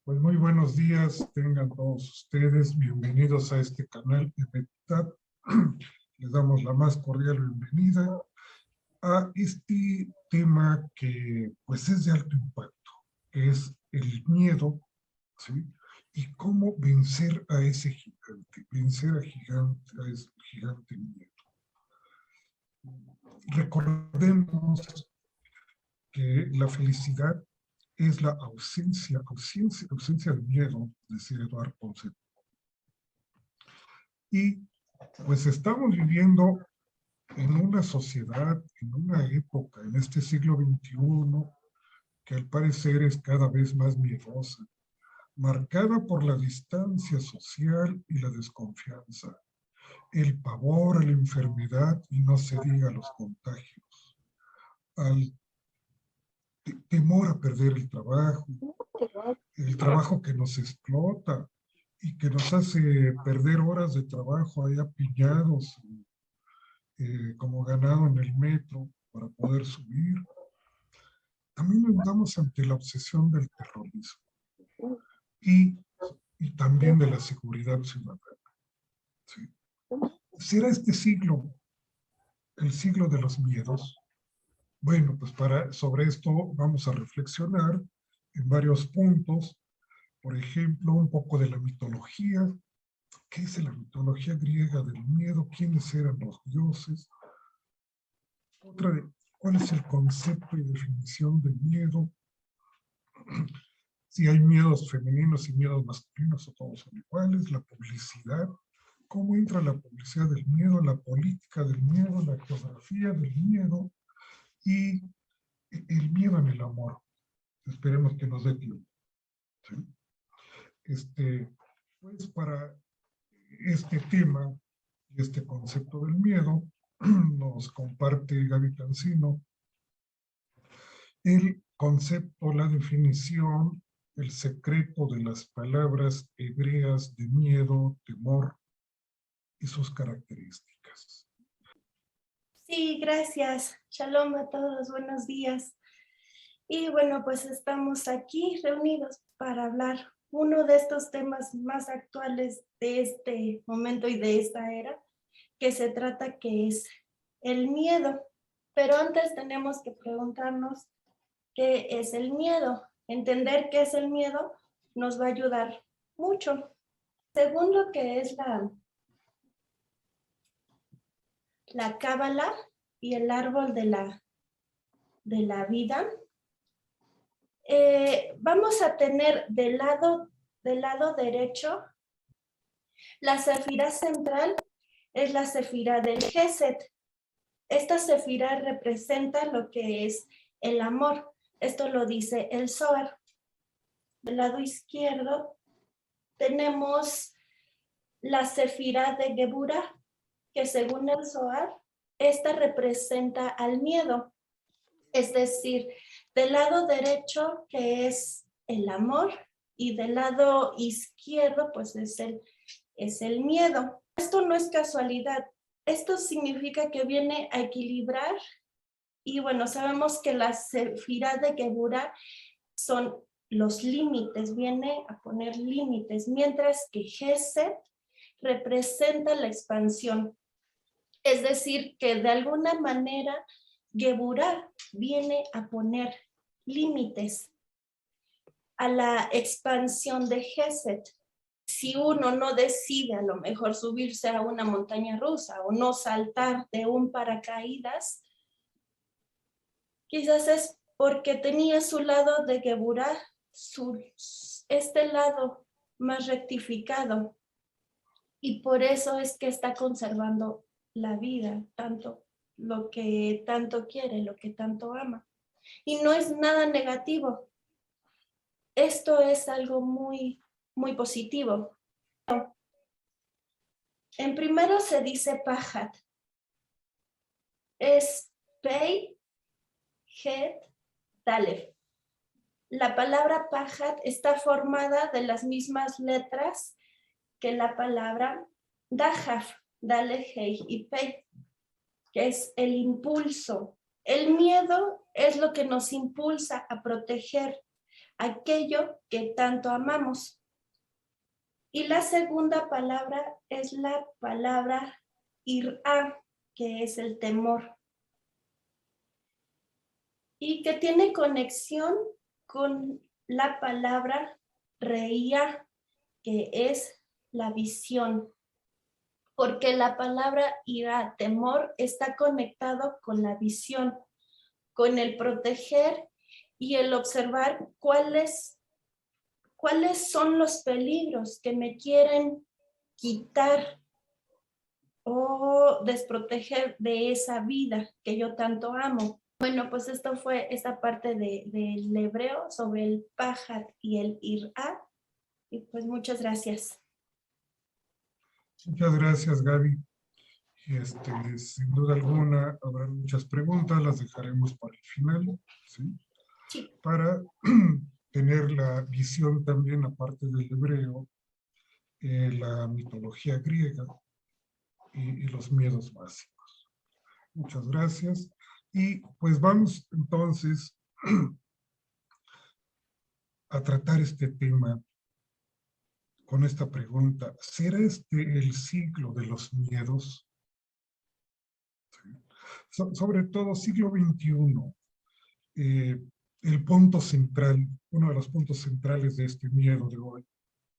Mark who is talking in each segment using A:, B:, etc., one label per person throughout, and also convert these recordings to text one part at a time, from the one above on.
A: Pues muy buenos días, tengan todos ustedes, bienvenidos a este canal de Metat. Les damos la más cordial bienvenida a este tema que pues es de alto impacto, que es el miedo, ¿sí? Y cómo vencer a ese gigante, a ese gigante miedo. Recordemos que la felicidad es la ausencia de miedo, decía Eduard Ponce. Y pues estamos viviendo en una sociedad, en una época, en este siglo XXI, que al parecer es cada vez más miedosa, marcada por la distancia social y la desconfianza, el pavor a la enfermedad y no se diga los contagios, al temor a perder el trabajo que nos explota y que nos hace perder horas de trabajo ahí apiñados como ganado en el metro para poder subir. También andamos ante la obsesión del terrorismo y, y también de la seguridad ciudadana. ¿Sí? ¿Será este siglo el siglo de los miedos? Bueno, pues sobre esto vamos a reflexionar en varios puntos. Por ejemplo, un poco de la mitología. ¿Qué es la mitología griega del miedo? ¿Quiénes eran los dioses? Otra de cuál es el concepto y definición del miedo. Si hay miedos femeninos y miedos masculinos o todos son iguales. La publicidad. ¿Cómo entra la publicidad del miedo? La política del miedo, la geografía del miedo y el miedo en el amor. Esperemos que nos dé tiempo. ¿Sí? Pues para este tema y este concepto del miedo nos comparte Gaby Cancino el concepto, la definición, el secreto de las palabras hebreas de miedo, temor y sus características.
B: Sí, gracias. Shalom a todos, buenos días. Y bueno, pues estamos aquí reunidos para hablar uno de estos temas más actuales de este momento y de esta era, que se trata que es el miedo. Pero antes tenemos que preguntarnos qué es el miedo. Entender qué es el miedo nos va a ayudar mucho. Según lo que es la cábala y el árbol de la vida, vamos a tener del lado derecho, la sefirá central es la sefirá del Geset. Esta sefirá representa lo que es el amor. Esto lo dice el Zohar. Del lado izquierdo tenemos la sefirá de Geburah, que según el Zohar, esta representa al miedo. Es decir, del lado derecho, que es el amor, y del lado izquierdo, pues es el miedo. Esto no es casualidad. Esto significa que viene a equilibrar, y bueno, sabemos que la sefirá de Geburah son los límites, viene a poner límites, mientras que Geset representa la expansión. Es decir, que de alguna manera Geburah viene a poner límites a la expansión de Geset. Si uno no decide a lo mejor subirse a una montaña rusa o no saltar de un paracaídas, quizás es porque tenía su lado de Geburah, este lado más rectificado, y por eso es que está conservando la vida, tanto lo que tanto quiere, lo que tanto ama. Y no es nada negativo. Esto es algo muy, muy positivo. En primero se dice Pajat. Es Pei, Het, Dalef. La palabra Pajat está formada de las mismas letras que la palabra Dajaf, Dalef, Hei y Pei, que es el impulso. El miedo es lo que nos impulsa a proteger, aquello que tanto amamos. Y la segunda palabra es la palabra irá, que es el temor, y que tiene conexión con la palabra reía, que es la visión, porque la palabra irá, temor, está conectado con la visión, con el proteger y el observar cuáles son los peligros que me quieren quitar o desproteger de esa vida que yo tanto amo. Bueno, pues esto fue esta parte del hebreo sobre el pahat y el irá. Y pues muchas gracias.
A: Muchas gracias, Gaby. Sin duda alguna habrá muchas preguntas, las dejaremos para el final, ¿sí?
B: Sí.
A: Para tener la visión también, aparte del hebreo, la mitología griega y los miedos básicos. Muchas gracias. Y pues vamos entonces a tratar este tema con esta pregunta. ¿Será este el siglo de los miedos? Sobre todo siglo XXI, el punto central, uno de los puntos centrales de este miedo de hoy,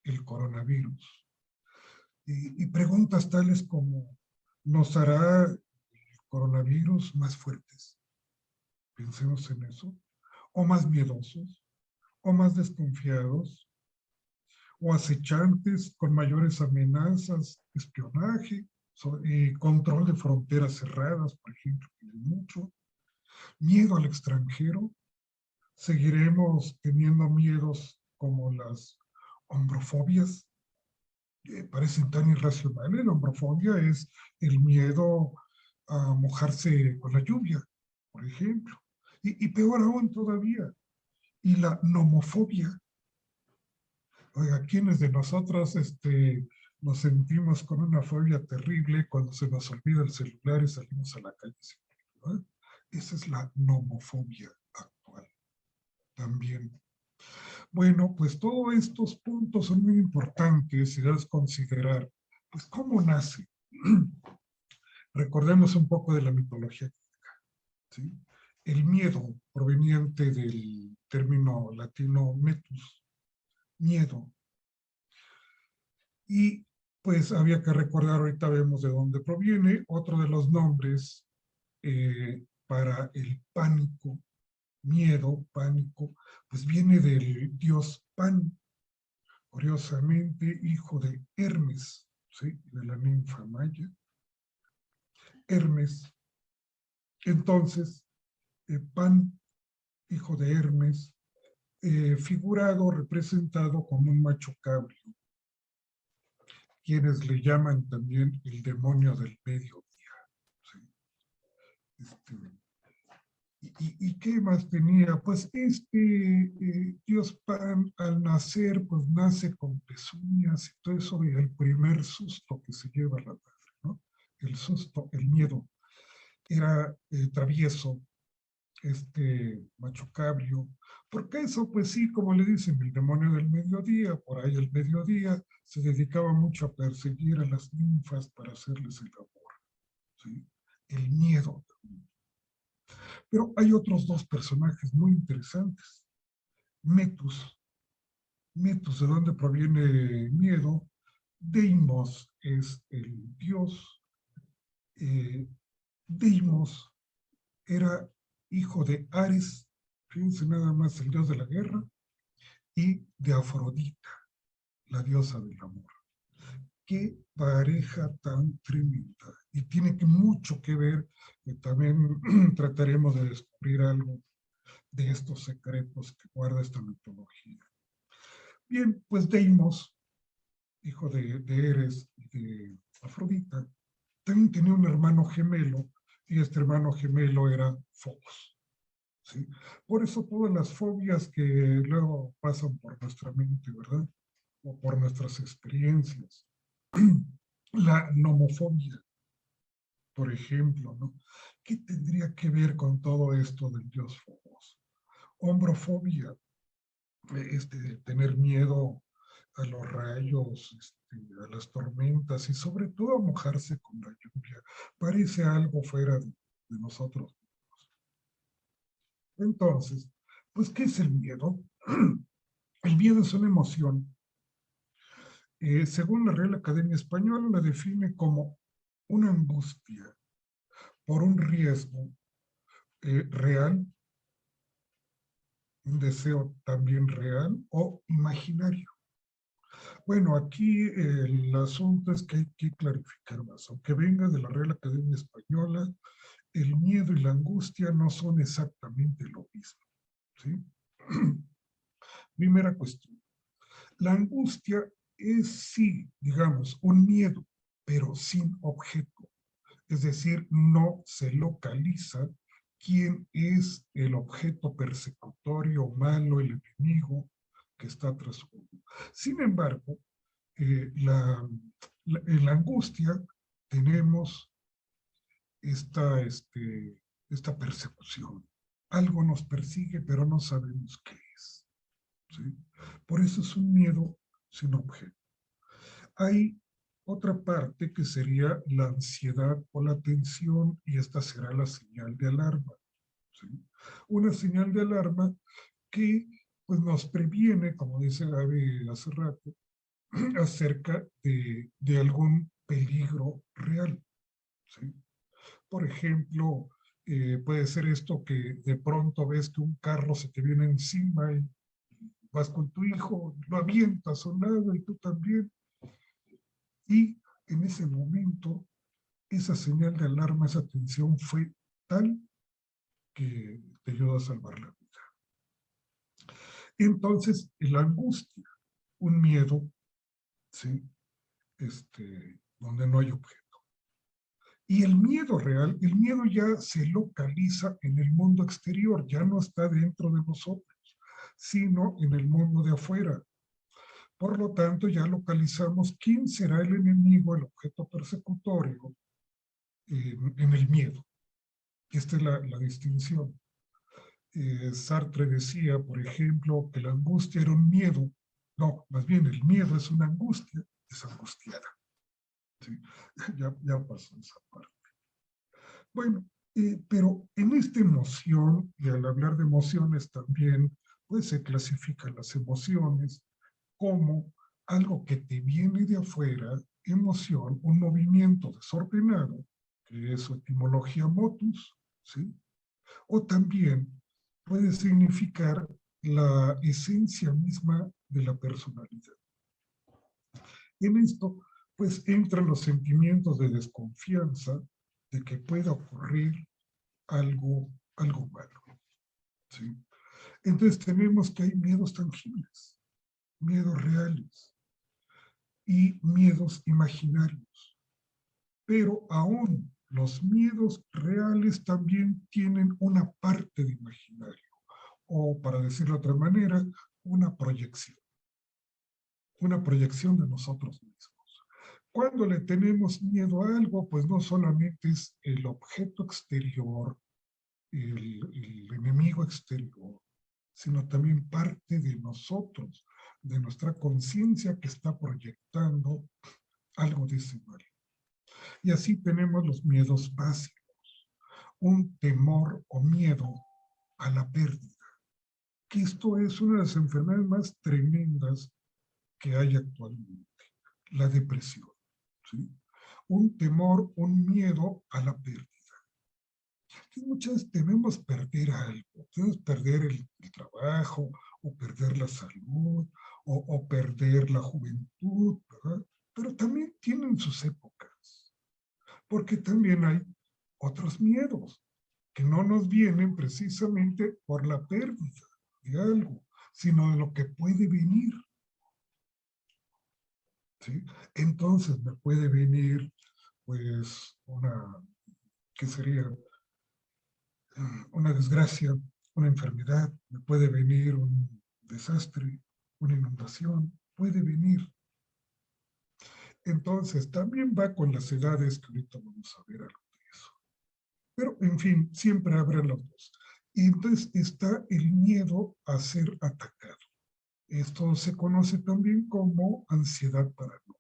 A: el coronavirus. Y preguntas tales como, ¿nos hará el coronavirus más fuertes? Pensemos en eso. ¿O más miedosos? ¿O más desconfiados? ¿O acechantes con mayores amenazas, espionaje, control de fronteras cerradas, por ejemplo, que hay mucho? ¿Miedo al extranjero? ¿Seguiremos teniendo miedos como las hombrofobias? Parecen tan irracionales. La hombrofobia es el miedo a mojarse con la lluvia, por ejemplo. Y peor aún todavía, y la nomofobia. Oiga, ¿quiénes de nosotros nos sentimos con una fobia terrible cuando se nos olvida el celular y salimos a la calle? ¿Verdad? Esa es la nomofobia actual también. Bueno, pues todos estos puntos son muy importantes y debes considerar, pues, ¿cómo nace? Recordemos un poco de la mitología griega, ¿sí? El miedo proveniente del término latino metus, miedo. Y pues había que recordar, ahorita vemos de dónde proviene, otro de los nombres para el pánico, miedo, pánico, pues viene del dios Pan, curiosamente hijo de Hermes, ¿sí? De la ninfa maya. Hermes. Entonces, Pan, hijo de Hermes, figurado, representado como un macho cabrio, quienes le llaman también el demonio del mediodía. ¿Sí? ¿Y qué más tenía? Pues Dios Pan al nacer, pues nace con pezuñas y todo eso, y el primer susto que se lleva la madre, ¿no? El susto, el miedo. Era travieso, macho cabrio, porque eso, pues sí, como le dicen, el demonio del mediodía, por ahí el mediodía, se dedicaba mucho a perseguir a las ninfas para hacerles el amor, ¿sí? El miedo. Pero hay otros dos personajes muy interesantes. Metus. Metus, ¿de dónde proviene miedo? Deimos es el dios. Deimos era hijo de Ares, fíjense nada más, el dios de la guerra, y de Afrodita, la diosa del amor. Qué pareja tan tremenda. Y tiene mucho que ver, también trataremos de descubrir algo de estos secretos que guarda esta mitología. Bien, pues Deimos, hijo de Eres y de Afrodita, también tenía un hermano gemelo, y este hermano gemelo era Focos. ¿Sí? Por eso todas las fobias que luego pasan por nuestra mente, ¿verdad? O por nuestras experiencias. La nomofobia, por ejemplo, ¿no? ¿Qué tendría que ver con todo esto del dios Focos? Hombrofobia, tener miedo a los rayos, a las tormentas y sobre todo a mojarse con la lluvia. Parece algo fuera de nosotros. Entonces, pues, ¿qué es el miedo? El miedo es una emoción. Según la Real Academia Española, la define como una angustia por un riesgo real, un deseo también real o imaginario. Bueno, aquí el asunto es que hay que clarificar más. Aunque venga de la Real Academia Española, el miedo y la angustia no son exactamente lo mismo, ¿sí? Primera cuestión. La angustia es, sí, digamos, un miedo, pero sin objeto. Es decir, no se localiza quién es el objeto persecutorio, malo, el enemigo que está tras uno. Sin embargo, en la angustia tenemos esta persecución. Algo nos persigue, pero no sabemos qué es, ¿sí? Por eso es un miedo sin objeto. Hay otra parte que sería la ansiedad o la tensión, y esta será la señal de alarma, ¿sí? Una señal de alarma que pues, nos previene, como dice Gaby hace rato, acerca de algún peligro real, ¿sí? Por ejemplo, puede ser esto que de pronto ves que un carro se te viene encima y vas con tu hijo, lo avientas o nada y tú también. Y en ese momento, esa señal de alarma, esa tensión fue tal que te ayuda a salvar la vida. Entonces, la angustia, un miedo, ¿sí? Donde no hay objeto. Y el miedo real, el miedo ya se localiza en el mundo exterior, ya no está dentro de nosotros, sino en el mundo de afuera. Por lo tanto, ya localizamos quién será el enemigo, el objeto persecutorio, en el miedo. Esta es la distinción. Sartre decía, por ejemplo, que la angustia era un miedo. No, más bien el miedo es una angustia desangustiada. ¿Sí? Ya pasó esa parte. Bueno, pero en esta emoción, y al hablar de emociones también, pues se clasifican las emociones como algo que te viene de afuera, emoción, un movimiento desordenado, que es su etimología motus, ¿sí? O también puede significar la esencia misma de la personalidad. En esto, pues entran los sentimientos de desconfianza de que pueda ocurrir algo malo, ¿sí? Entonces tenemos que hay miedos tangibles, miedos reales y miedos imaginarios. Pero aún los miedos reales también tienen una parte de imaginario, o para decirlo de otra manera, una proyección de nosotros mismos. Cuando le tenemos miedo a algo, pues no solamente es el objeto exterior, el enemigo exterior, sino también parte de nosotros, de nuestra conciencia que está proyectando algo de ese mal. Y así tenemos los miedos básicos, un temor o miedo a la pérdida, que esto es una de las enfermedades más tremendas que hay actualmente, la depresión, ¿sí? Un temor, un miedo a la pérdida. Muchas veces tememos perder algo, tememos perder el trabajo, o perder la salud, o perder la juventud, ¿verdad? Pero también tienen sus épocas, porque también hay otros miedos que no nos vienen precisamente por la pérdida de algo, sino de lo que puede venir, ¿sí? Entonces me puede venir, pues, ¿qué sería? Una desgracia, una enfermedad, me puede venir un desastre, una inundación, puede venir. Entonces, también va con las edades, que ahorita vamos a ver algo de eso. Pero, en fin, siempre habrá los dos. Y entonces está el miedo a ser atacado. Esto se conoce también como ansiedad paranoide.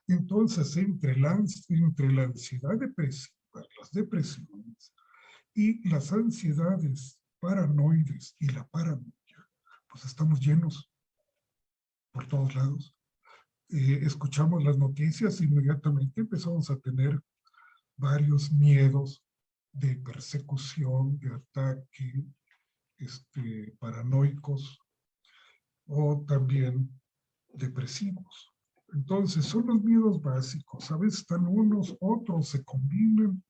A: Entonces, entre la ansiedad depresiva, las depresiones y las ansiedades paranoides y la paranoia, pues estamos llenos por todos lados. Escuchamos las noticias, inmediatamente empezamos a tener varios miedos de persecución, de ataque, paranoicos o también depresivos. Entonces, son los miedos básicos. A veces están unos, otros se combinan.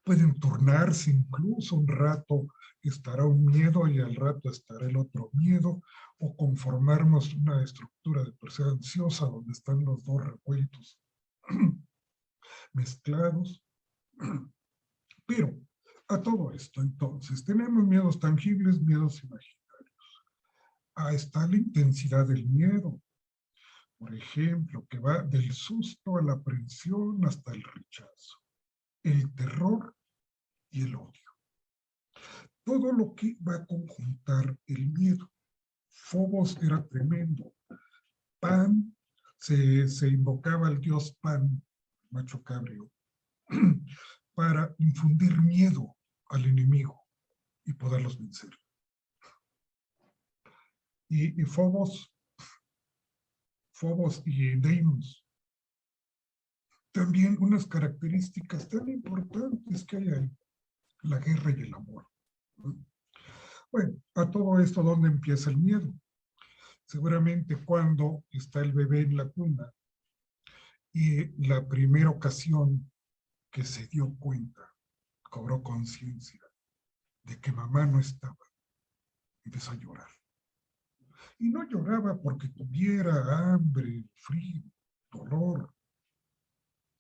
A: Pueden turnarse incluso un rato, estará un miedo y al rato estará el otro miedo, o conformarnos una estructura de persona ansiosa donde están los dos revueltos mezclados. Pero a todo esto, entonces, tenemos miedos tangibles, miedos imaginarios. Ahí está la intensidad del miedo, por ejemplo, que va del susto a la aprensión hasta el rechazo, el terror y el odio. Todo lo que va a conjuntar el miedo. Fobos era tremendo. Pan, se invocaba al dios Pan, macho cabrio, para infundir miedo al enemigo y poderlos vencer. Y Fobos y Deimos, también unas características tan importantes que hay ahí, la guerra y el amor. Bueno, a todo esto, ¿dónde empieza el miedo? Seguramente cuando está el bebé en la cuna y la primera ocasión que se dio cuenta, cobró conciencia de que mamá no estaba, empezó a llorar. Y no lloraba porque tuviera hambre, frío, dolor,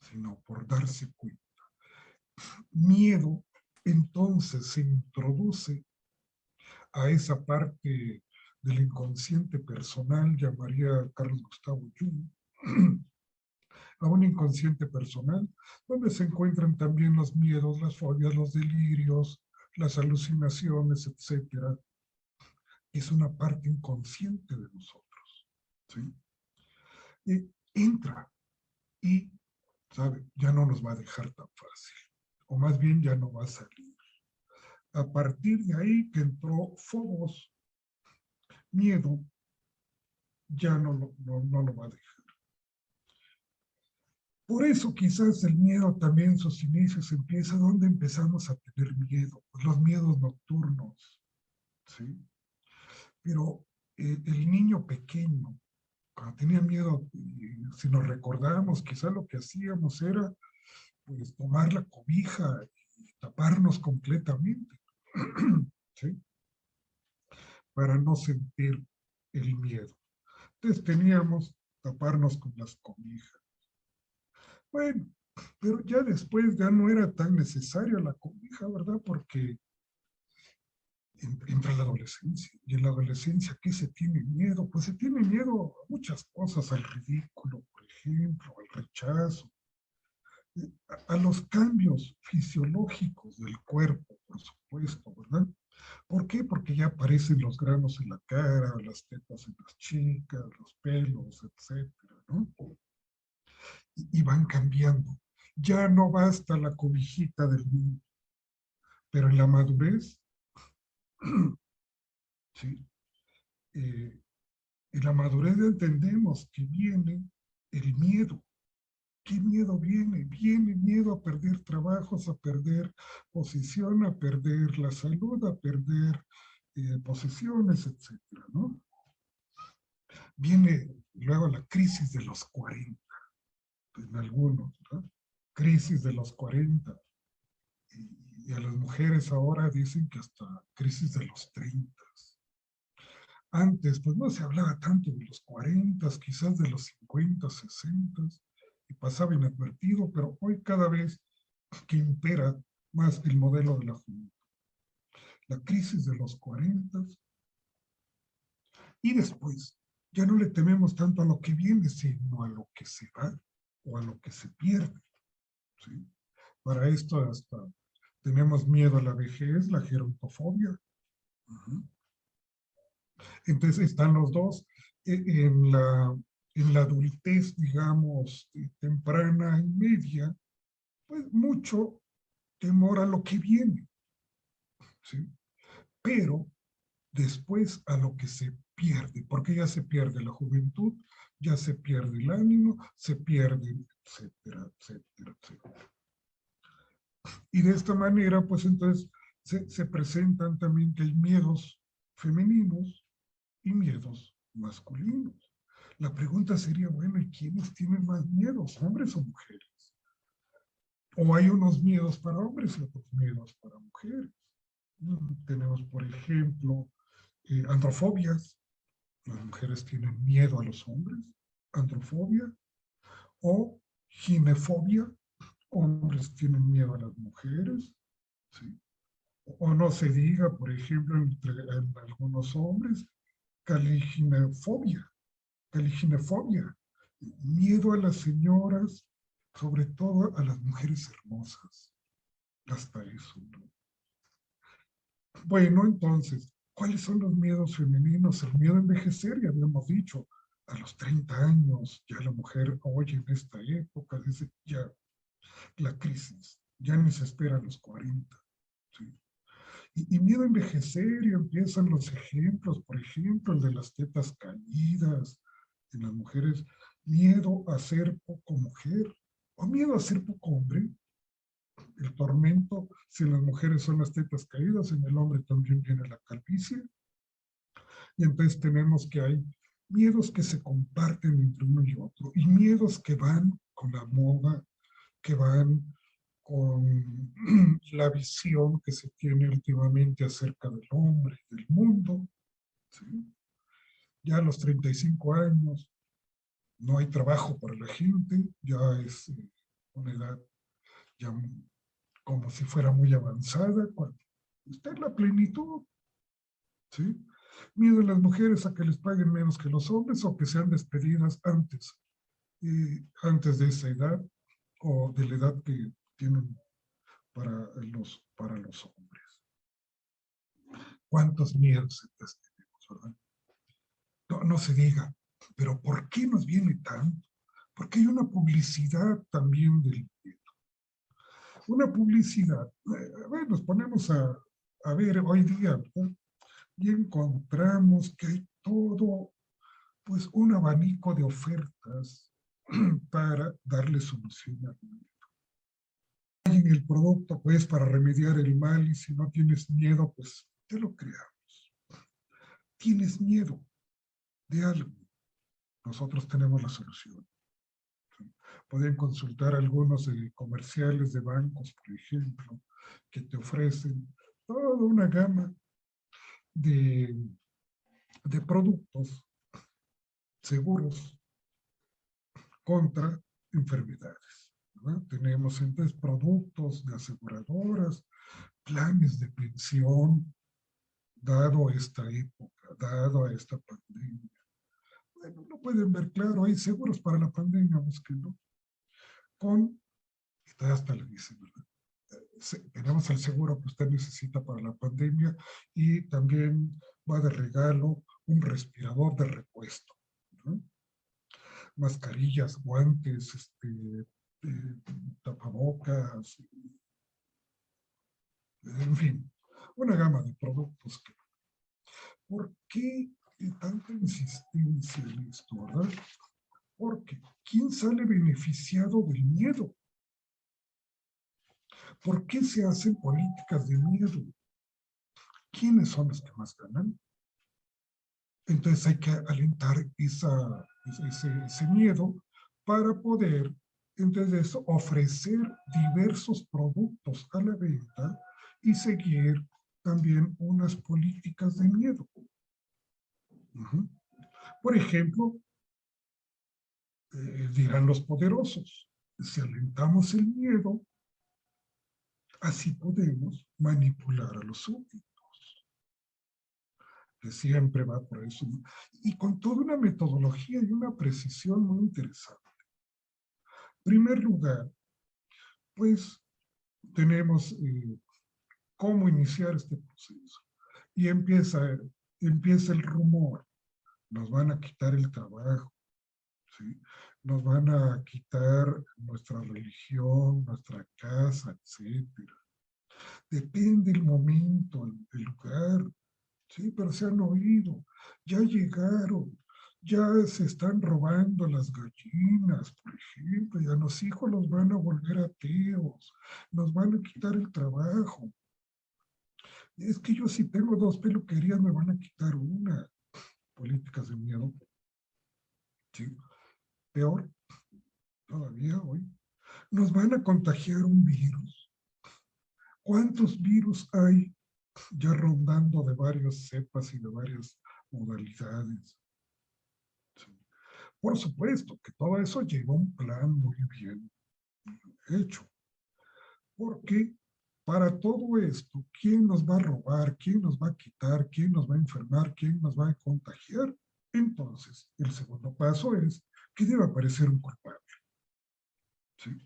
A: sino por darse cuenta. Miedo, entonces, se introduce a esa parte del inconsciente personal, llamaría Carlos Gustavo Jung, a un inconsciente personal, donde se encuentran también los miedos, las fobias, los delirios, las alucinaciones, etcétera. Es una parte inconsciente de nosotros, ¿sí? Y entra y, ¿sabe? Ya no nos va a dejar tan fácil, o más bien ya no va a salir. A partir de ahí que entró Fobos, miedo, ya no lo va a dejar. Por eso quizás el miedo también, sus inicios empieza donde empezamos a tener miedo, pues los miedos nocturnos, ¿sí? Pero el niño pequeño, cuando tenía miedo, si nos recordamos, quizás lo que hacíamos era pues tomar la cobija y taparnos completamente, ¿sí? Para no sentir el miedo. Entonces teníamos taparnos con las cobijas. Bueno, pero ya después ya no era tan necesaria la cobija, ¿verdad? Porque entra la adolescencia. Y en la adolescencia, ¿qué se tiene miedo? Pues se tiene miedo a muchas cosas, al ridículo, por ejemplo, al rechazo, a los cambios fisiológicos del cuerpo, por supuesto, ¿verdad? ¿Por qué? Porque ya aparecen los granos en la cara, las tetas en las chicas, los pelos, etcétera, ¿no? Y van cambiando. Ya no basta la cobijita del niño, pero en la madurez, ¿sí? En la madurez entendemos que viene el miedo. ¿Qué miedo viene? Viene miedo a perder trabajos, a perder posición, a perder la salud, a perder posesiones, etcétera, ¿no? Viene luego la crisis de los 40, en algunos, ¿no? Crisis de los 40. Y a las mujeres ahora dicen que hasta crisis de los 30. Antes, pues no se hablaba tanto de los 40, quizás de los 50, 60, y pasaba inadvertido, pero hoy cada vez que impera más el modelo de la juventud. La crisis de los 40, y después ya no le tememos tanto a lo que viene, sino a lo que se va o a lo que se pierde, ¿sí? Para esto hasta Tenemos miedo a la vejez, la gerontofobia. Entonces están los dos en la adultez, digamos, temprana y media, pues mucho temor a lo que viene, ¿sí? Pero después a lo que se pierde, porque ya se pierde la juventud, ya se pierde el ánimo, se pierde, etcétera, etcétera, etcétera. Y de esta manera, pues entonces se presentan también que hay miedos femeninos y miedos masculinos. La pregunta sería, bueno, ¿y quiénes tienen más miedos, hombres o mujeres? O hay unos miedos para hombres y otros miedos para mujeres. Tenemos, por ejemplo, androfobias. Las mujeres tienen miedo a los hombres, androfobia, o ginefobia. Hombres tienen miedo a las mujeres, ¿sí? O no se diga, por ejemplo, en algunos hombres, caliginefobia, caliginefobia, miedo a las señoras, sobre todo a las mujeres hermosas. Hasta eso, ¿no? Bueno, entonces, ¿cuáles son los miedos femeninos? El miedo a envejecer, ya habíamos dicho, a los 30 años, ya la mujer, oye, en esta época, dice, ya la crisis, ya ni se espera a los 40, ¿sí? Y miedo a envejecer, y empiezan los ejemplos, por ejemplo, el de las tetas caídas en las mujeres, miedo a ser poco mujer, o miedo a ser poco hombre. El tormento, si en las mujeres son las tetas caídas, en el hombre también viene la calvicie. Y entonces tenemos que hay miedos que se comparten entre uno y otro, y miedos que van con la moda, que van con la visión que se tiene últimamente acerca del hombre y del mundo, ¿sí? Ya a los 35 años no hay trabajo para la gente, ya es una edad ya como si fuera muy avanzada, cuando está en la plenitud, ¿sí? Miedo a las mujeres a que les paguen menos que los hombres o que sean despedidas antes de esa edad o de la edad que tienen para los hombres. ¿Cuántos miedos tenemos, verdad? No, no se diga, pero ¿por qué nos viene tanto? Porque hay una publicidad también del miedo. Una publicidad, bueno, nos ponemos a ver hoy día, ¿no? Y encontramos que hay todo, pues, un abanico de ofertas para darle solución al miedo. Hay en el producto, pues, para remediar el mal, y si no tienes miedo, pues, te lo creamos. Tienes miedo de algo, nosotros tenemos la solución. Pueden consultar algunos comerciales de bancos, por ejemplo, que te ofrecen toda una gama de, de productos seguros contra enfermedades, ¿verdad? Tenemos entonces productos de aseguradoras, planes de pensión, dado esta época, dado a esta pandemia. Bueno, lo pueden ver claro, hay seguros para la pandemia, búsquenlo. Hasta le dicen, ¿verdad? Tenemos el seguro que usted necesita para la pandemia y también va de regalo un respirador de repuesto, ¿no? Mascarillas, guantes, tapabocas, en fin, una gama de productos. ¿Por qué tanta insistencia en esto, verdad? Porque ¿quién sale beneficiado del miedo? ¿Por qué se hacen políticas de miedo? ¿Quiénes son los que más ganan? Entonces hay que alentar ese miedo para poder, entonces, ofrecer diversos productos a la venta y seguir también unas políticas de miedo. Por ejemplo, dirán los poderosos, si alentamos el miedo, así podemos manipular a los súbditos. Que siempre va por eso. Y con toda una metodología y una precisión muy interesante. En primer lugar, pues tenemos cómo iniciar este proceso. Y empieza el rumor. Nos van a quitar el trabajo, ¿sí? Nos van a quitar nuestra religión, nuestra casa, etcétera. Depende el momento, el lugar, ¿sí? Pero se han oído, ya llegaron, ya se están robando las gallinas, por ejemplo, y a los hijos los van a volver ateos, nos van a quitar el trabajo. Es que yo si tengo 2 peluquerías me van a quitar una. Políticas de miedo, ¿sí? Peor todavía hoy. Nos van a contagiar un virus. ¿Cuántos virus hay ya rondando de varias cepas y de varias modalidades? Sí. Por supuesto que todo eso lleva un plan muy bien hecho. Porque para todo esto, ¿quién nos va a robar? ¿Quién nos va a quitar? ¿Quién nos va a enfermar? ¿Quién nos va a contagiar? Entonces, el segundo paso es que debe aparecer un culpable. ¿Sí?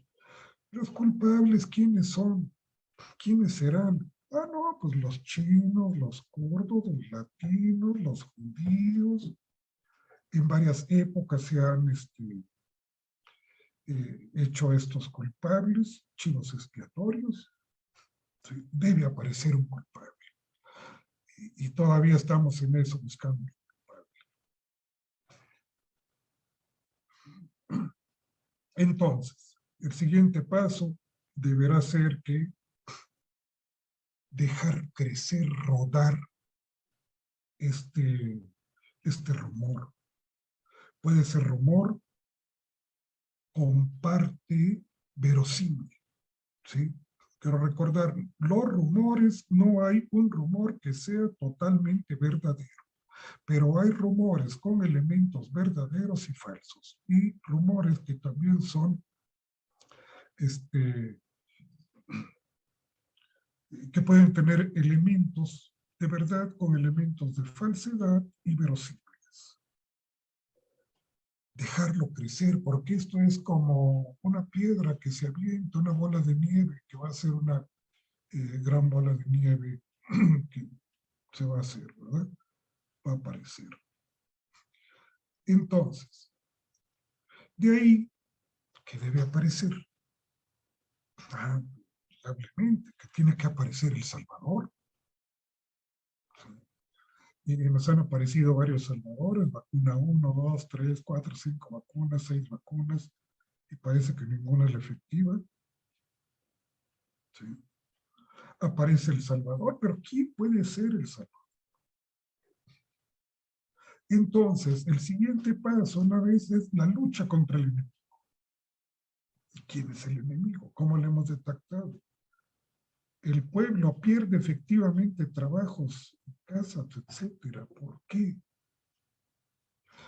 A: Los culpables, ¿quiénes son? ¿Quiénes serán? Ah, no, pues los chinos, los kurdos, los latinos, los judíos. En varias épocas se han hecho estos culpables, chivos expiatorios. ¿Sí? Debe aparecer un culpable. Y todavía estamos en eso buscando un culpable. Entonces, el siguiente paso deberá ser que dejar crecer, rodar este rumor. Puede ser rumor con parte verosímil, ¿sí? Quiero recordar, los rumores, no hay un rumor que sea totalmente verdadero, pero hay rumores con elementos verdaderos y falsos, y rumores que también son, que pueden tener elementos de verdad con elementos de falsedad y verosímiles. Dejarlo crecer, porque esto es como una piedra que se avienta, una bola de nieve, que va a ser una gran bola de nieve que se va a hacer, ¿verdad? Va a aparecer. Entonces, de ahí que debe aparecer, indudablemente, que tiene que aparecer El Salvador. Y nos han aparecido varios salvadores, vacuna 1, 2, 3, 4, 5 vacunas, 6 vacunas, y parece que ninguna es la efectiva. ¿Sí? Aparece El Salvador, pero ¿quién puede ser El Salvador? Entonces, el siguiente paso, una vez, es la lucha contra el enemigo. ¿Y quién es el enemigo? ¿Cómo lo hemos detectado? El pueblo pierde efectivamente trabajos, casas, etcétera. ¿Por qué?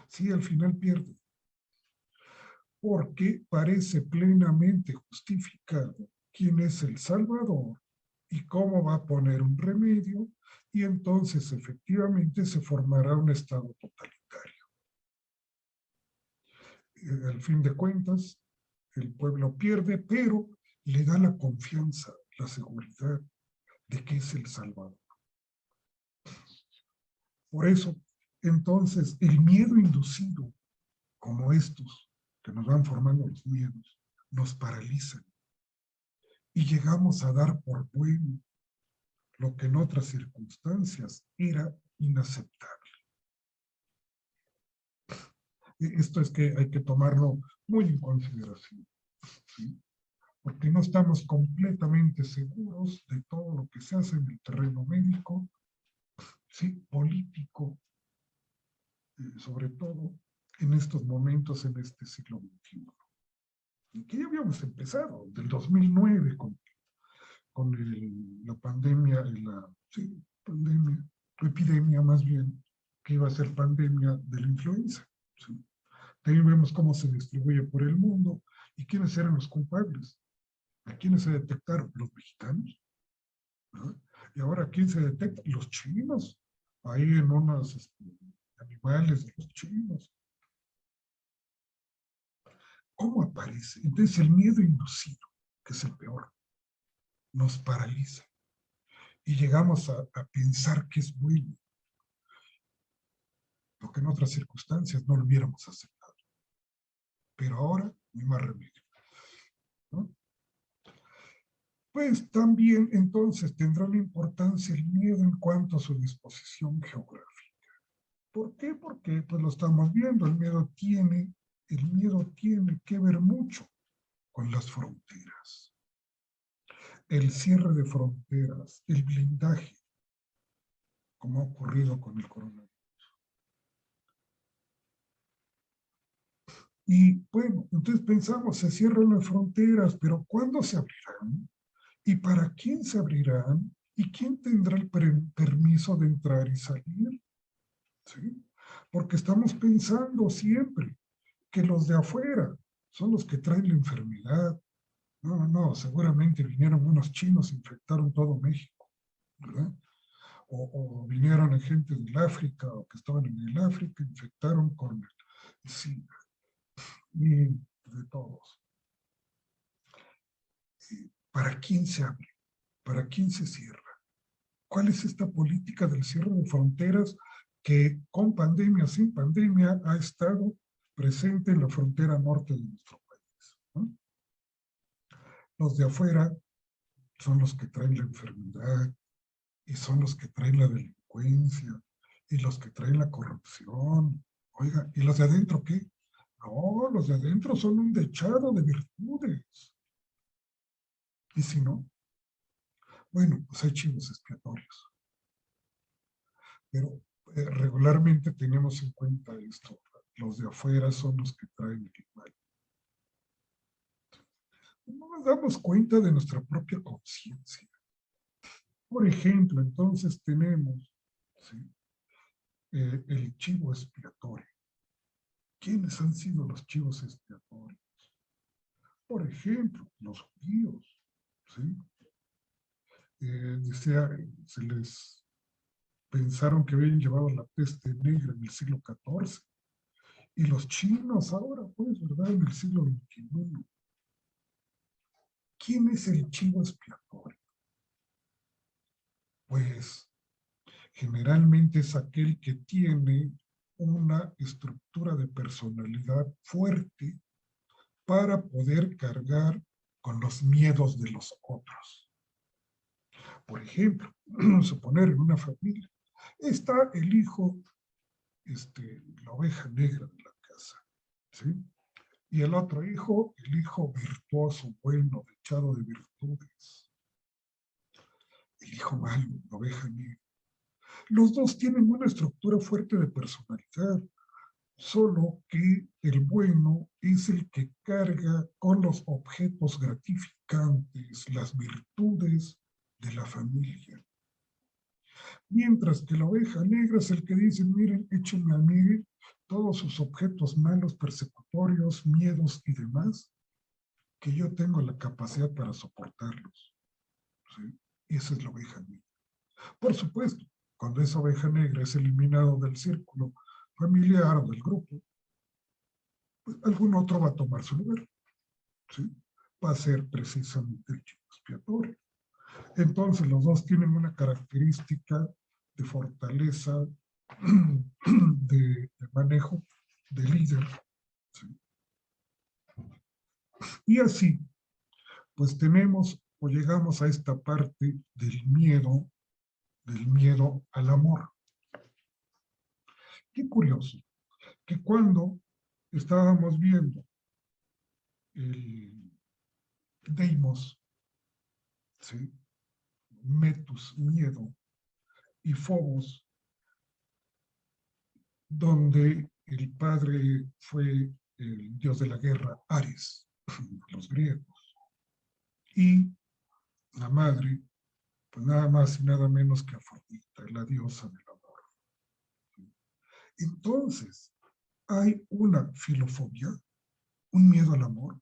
A: Sí, al final pierde. Porque parece plenamente justificado quién es El Salvador y cómo va a poner un remedio, y entonces efectivamente se formará un estado totalitario. Al fin de cuentas, el pueblo pierde, pero le da la confianza, la seguridad de que es El Salvador. Por eso, entonces, el miedo inducido, como estos que nos van formando los miedos, nos paralizan y llegamos a dar por bueno lo que en otras circunstancias era inaceptable. Esto es que hay que tomarlo muy en consideración, ¿sí? Porque no estamos completamente seguros de todo lo que se hace en el terreno médico, ¿sí? Político, sobre todo en estos momentos, en este siglo XXI. Y que ya habíamos empezado, del 2009, con la pandemia, sí, pandemia, epidemia más bien, que iba a ser pandemia de la influenza. ¿Sí? También vemos cómo se distribuye por el mundo y quiénes eran los culpables. ¿A quiénes se detectaron? Los mexicanos. ¿No? Y ahora, ¿quién se detecta? Los chinos. Ahí en unos animales de los chinos. ¿Cómo aparece? Entonces el miedo inducido, que es el peor, nos paraliza. y llegamos a pensar que es bueno, lo que en otras circunstancias no lo hubiéramos aceptado. Pero ahora, no hay más remedio, ¿no? Pues también entonces tendrá una importancia el miedo en cuanto a su disposición geográfica. ¿Por qué? Porque pues lo estamos viendo, el miedo tiene que ver mucho con las fronteras. El cierre de fronteras, el blindaje, como ha ocurrido con el coronavirus. Y bueno, entonces pensamos, se cierran las fronteras, pero ¿cuándo se abrirán? ¿Y para quién se abrirán? ¿Y quién tendrá el permiso de entrar y salir? ¿Sí? Porque estamos pensando siempre que los de afuera son los que traen la enfermedad. No, no, no, seguramente vinieron unos chinos e infectaron todo México, ¿verdad? O vinieron gente del África o que estaban en el África, infectaron con el SIDA y de todos. ¿Para quién se abre? ¿Para quién se cierra? ¿Cuál es esta política del cierre de fronteras que con pandemia, sin pandemia, ha estado presente en la frontera norte de nuestro país, ¿no? Los de afuera son los que traen la enfermedad y son los que traen la delincuencia y los que traen la corrupción. Oiga, ¿y los de adentro qué? No, los de adentro son un dechado de virtudes. ¿Y si no? Bueno, pues hay chivos expiatorios. Pero regularmente tenemos en cuenta esto. Los de afuera son los que traen el mal. No nos damos cuenta de nuestra propia conciencia. Por ejemplo, entonces tenemos, ¿sí?, el chivo expiatorio. ¿Quiénes han sido los chivos expiatorios? Por ejemplo, los judíos, ¿sí? Se les pensaron que habían llevado la peste negra en el siglo XIV. Y los chinos ahora, pues, ¿verdad? En el siglo XXI. ¿Quién es el chivo expiatorio? Pues generalmente es aquel que tiene una estructura de personalidad fuerte para poder cargar con los miedos de los otros. Por ejemplo, suponer en una familia, está el hijo, la oveja negra de la casa, ¿sí? Y el otro hijo, el hijo virtuoso, bueno, dechado de virtudes. El hijo malo, la oveja negra. Los dos tienen una estructura fuerte de personalidad, solo que el bueno es el que carga con los objetos gratificantes, las virtudes de la familia. Mientras que la oveja negra es el que dice, miren, échenme a mí todos sus objetos malos, persecutorios, miedos y demás, que yo tengo la capacidad para soportarlos, ¿sí? Esa es la oveja negra. Por supuesto, cuando esa oveja negra es eliminado del círculo familiar o del grupo, pues algún otro va a tomar su lugar, ¿sí? Va a ser precisamente el chivo expiatorio. Entonces los dos tienen una característica de fortaleza, de manejo, de líder, ¿sí? Y así, pues tenemos o llegamos a esta parte del miedo al amor. Qué curioso, que cuando estábamos viendo el Deimos, ¿sí?, Metus, miedo, y Phobos, donde el padre fue el dios de la guerra, Ares, los griegos, y la madre, pues nada más y nada menos que Afrodita, la diosa del amor. Entonces, hay una filofobia, un miedo al amor.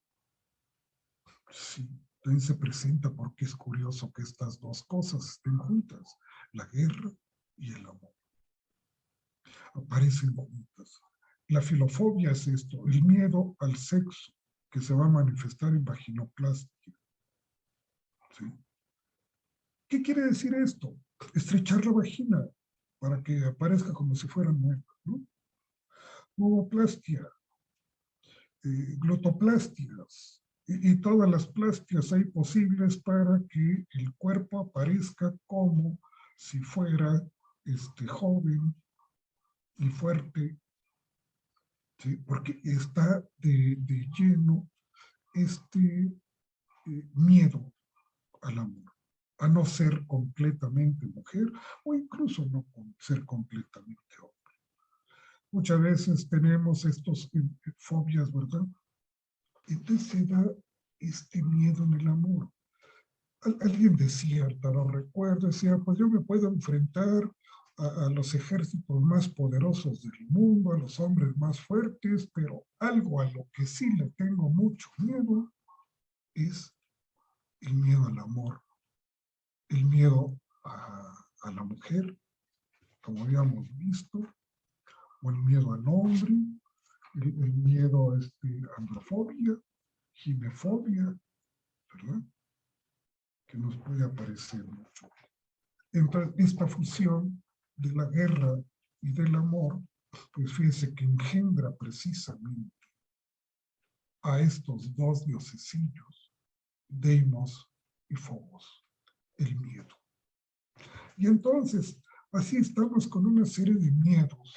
A: Sí, también se presenta porque es curioso que estas dos cosas estén juntas, la guerra y el amor. Aparecen juntas. La filofobia es esto, el miedo al sexo, que se va a manifestar en vaginoplastia, ¿sí?, ¿Qué quiere decir esto? Estrechar la vagina para que aparezca como si fuera nueva, ¿no? Novoplastia, glotoplastias y todas las plastias hay posibles para que el cuerpo aparezca como si fuera joven y fuerte, ¿sí? Porque está de lleno miedo al amor, a no ser completamente mujer o incluso no ser completamente hombre. Muchas veces tenemos estos fobias, ¿verdad? Entonces se da este miedo en el amor. Alguien decía, no recuerdo, decía, pues yo me puedo enfrentar a los ejércitos más poderosos del mundo, a los hombres más fuertes, pero algo a lo que sí le tengo mucho miedo es el miedo al amor, el miedo a la mujer, como habíamos visto, o el miedo al hombre, el miedo a androfobia, ginefobia, ¿verdad? Que nos puede aparecer mucho. Entonces, esta fusión de la guerra y del amor, pues fíjense que engendra precisamente a estos dos diosesillos, Deimos y Fobos, el miedo. Y entonces, así estamos con una serie de miedos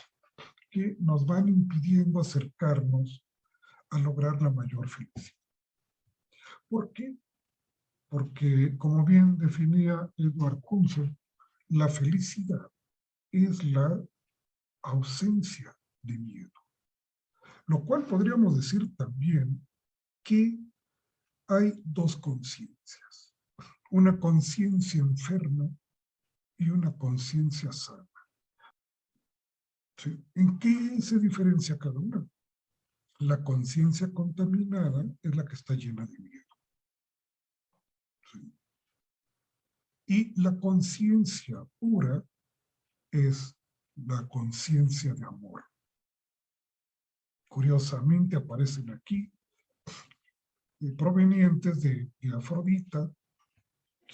A: que nos van impidiendo acercarnos a lograr la mayor felicidad. ¿Por qué? Porque, como bien definía Edward Kunze, la felicidad es la ausencia de miedo. Lo cual podríamos decir también que hay dos conciencias, una conciencia enferma y una conciencia sana. ¿Sí? ¿En qué se diferencia cada una? La conciencia contaminada es la que está llena de miedo. ¿Sí? Y la conciencia pura es la conciencia de amor. Curiosamente aparecen aquí provenientes de Afrodita,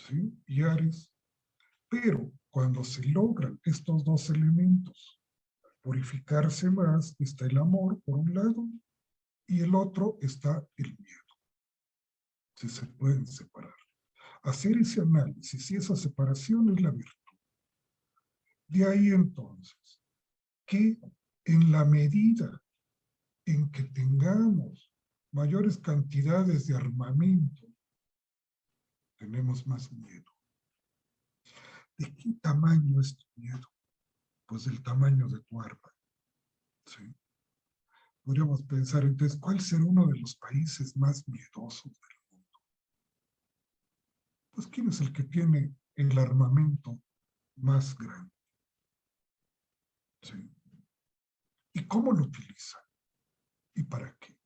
A: ¿sí? Y Ares, pero cuando se logran estos dos elementos, purificarse más, está el amor por un lado y el otro está el miedo. Si se pueden separar. Hacer ese análisis y esa separación es la virtud. De ahí entonces que en la medida en que tengamos mayores cantidades de armamento, tenemos más miedo. ¿De qué tamaño es tu miedo? Pues del tamaño de tu arma. ¿Sí? Podríamos pensar entonces, ¿cuál será uno de los países más miedosos del mundo? Pues, ¿quién es el que tiene el armamento más grande? ¿Sí? ¿Y cómo lo utiliza? ¿Y para qué?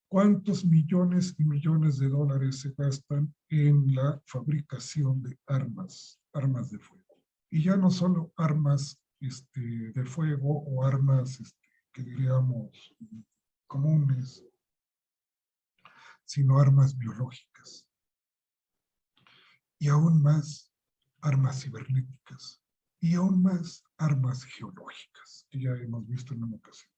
A: ¿Cuántos millones y millones de dólares se gastan en la fabricación de armas de fuego? Y ya no solo armas de fuego o armas que diríamos comunes, sino armas biológicas. Y aún más armas cibernéticas. Y aún más armas geológicas, que ya hemos visto en una ocasión.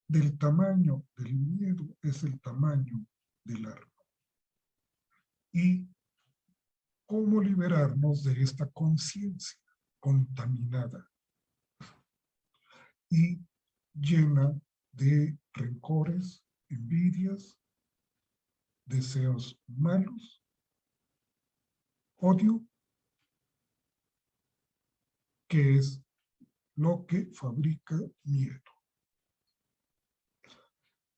A: Del tamaño del miedo es el tamaño del arma. Y cómo liberarnos de esta conciencia contaminada y llena de rencores, envidias, deseos malos, odio, que es lo que fabrica miedo.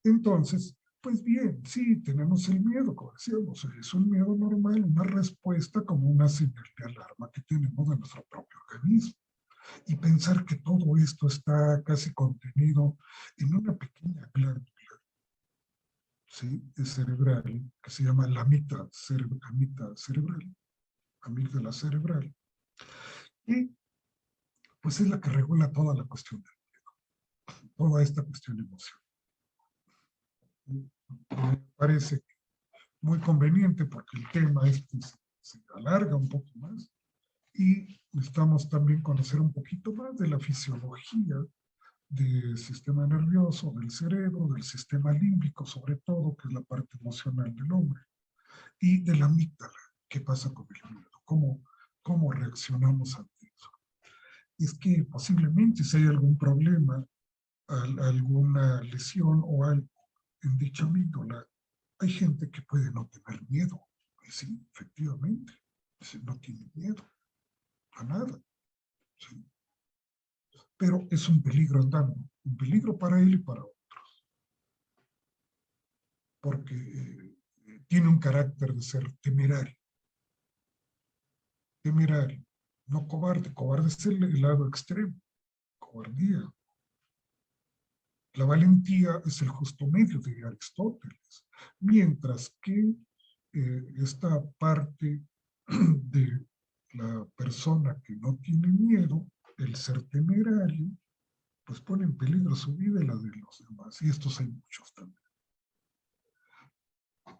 A: Entonces, pues bien, sí, tenemos el miedo, como decíamos, es un miedo normal, una respuesta como una señal de alarma que tenemos de nuestro propio organismo. Y pensar que todo esto está casi contenido en una pequeña glándula, ¿sí? Cerebral, que se llama la amígdala cerebral, y pues es la que regula toda la cuestión del miedo, toda esta cuestión emocional. Me parece muy conveniente porque el tema se alarga un poco más y necesitamos también conocer un poquito más de la fisiología del sistema nervioso, del cerebro, del sistema límbico, sobre todo, que es la parte emocional del hombre, y de la amígdala, qué pasa con el miedo, cómo reaccionamos ante eso. Es que posiblemente si hay algún problema, alguna lesión o algo en dicha amígdala, hay gente que puede no tener miedo. Y sí, efectivamente, no tiene miedo a nada. ¿Sí? Pero es un peligro andando, un peligro para él y para otros, porque tiene un carácter de ser temerario, temerario, no cobarde, cobarde es el lado extremo, cobardía. La valentía es el justo medio de Aristóteles, mientras que esta parte de la persona que no tiene miedo, el ser temerario, pues pone en peligro su vida y la de los demás. Y estos hay muchos también.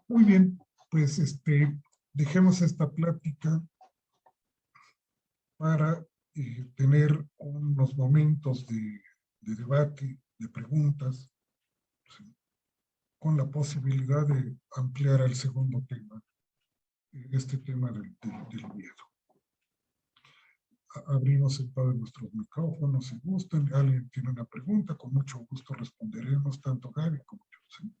A: Muy bien, pues dejemos esta plática para tener unos momentos de debate, de preguntas, ¿sí? Con la posibilidad de ampliar al segundo tema, este tema del miedo. Abrimos el de nuestros micrófonos si gustan. Alguien tiene una pregunta, con mucho gusto responderemos, tanto Gaby como yo. ¿Sí?